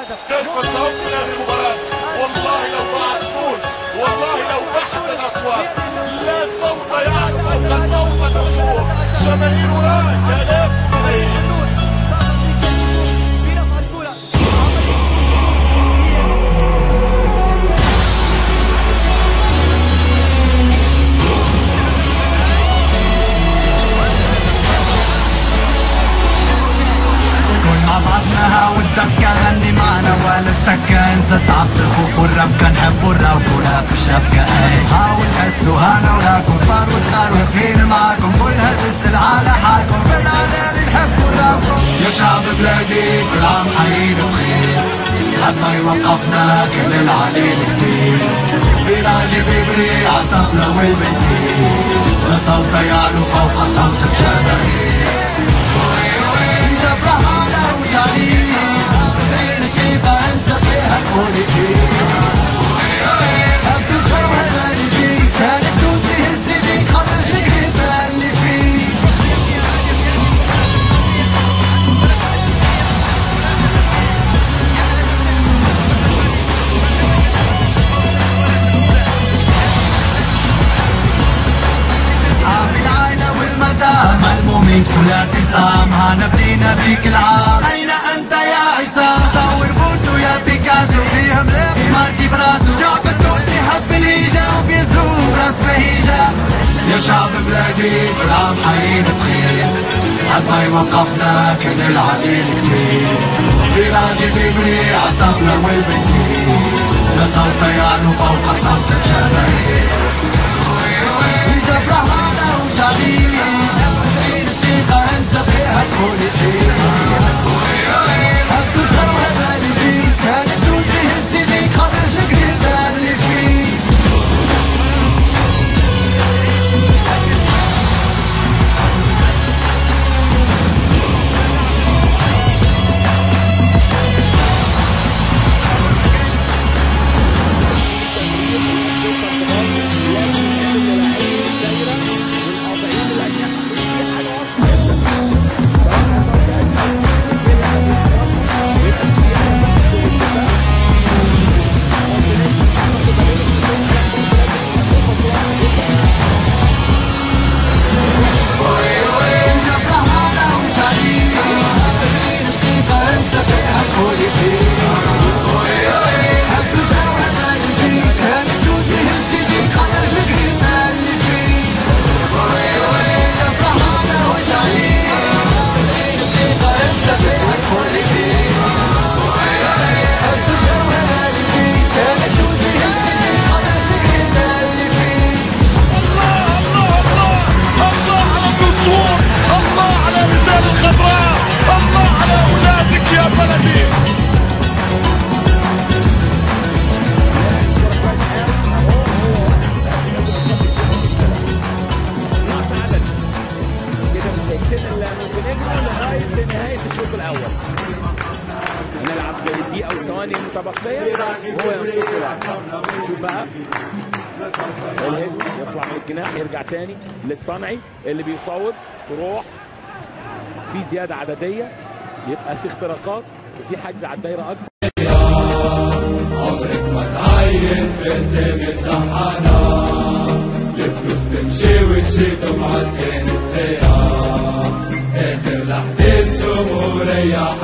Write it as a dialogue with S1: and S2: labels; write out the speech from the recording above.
S1: كيف صوت من هذه المباراة؟ والله لو ضاع الصوت، والله لو بحت الأصوات، لا صوت يعلو فوق صوت النصور. جماهيرنا آلاف الملايين.
S2: والدكة غني معنا ولا الدكة انسى تعب الخوف والربكة نحبوا الروكة في الشبكة. حاول تحسوا هانا وراكم كبار وصغار واقفين معاكم كلها تسأل على حالكم في العلالي نحبوا الروكة. يا شعب بلادي كل عام حيين بخير حد ما يوقفنا كل العليل كبير. في راجل بيبري عالطبلة والبنتين وصوته يعلو فوق صوت الجماهير. يجفرح على وشعرين زين دقيقة انسى فيها البوليتيك. حب الجو اللي فيك كانت توسي هزي بيك خرج الجريدة اللي فيك. اصحاب العائلة والمدام ملمومين كل اعتصام هانا بدينا بيك العام. أين أنت يا عصام؟ صور بوتو يا بيكاسو فيها مليح مارتي براسو. الشعب التونسي حب الهيجة وبيزهو براس بهيجة. يا شعب بلادي كل عام حيين بخير حد ما يوقفنا كل العليل كبير. في راجل بيبري عالطبلة والبنتين لا صوته يعلو فوق صوت الجماهير. يجفرح معنا وشعبين زين دقيقة انسى فيها البوليتيك. حب الجو اللي فيك كانت توسي هزي بيك خرج الجريدة اللي فيك.
S3: هنلعب بالدقيقة والثواني المتبقية وهو ينقص الوقت. شوف بقى الهيد يطلع من الجناح يرجع تاني للصنعي اللي بيصوب تروح في زيادة عددية يبقى في اختراقات وفي حجز على الدايرة أكتر.
S4: عمرك ما تعين باسم الطحانة الفلوس تمشي وتجي تبعت كان السيارة آخر لحظة الجمهورية.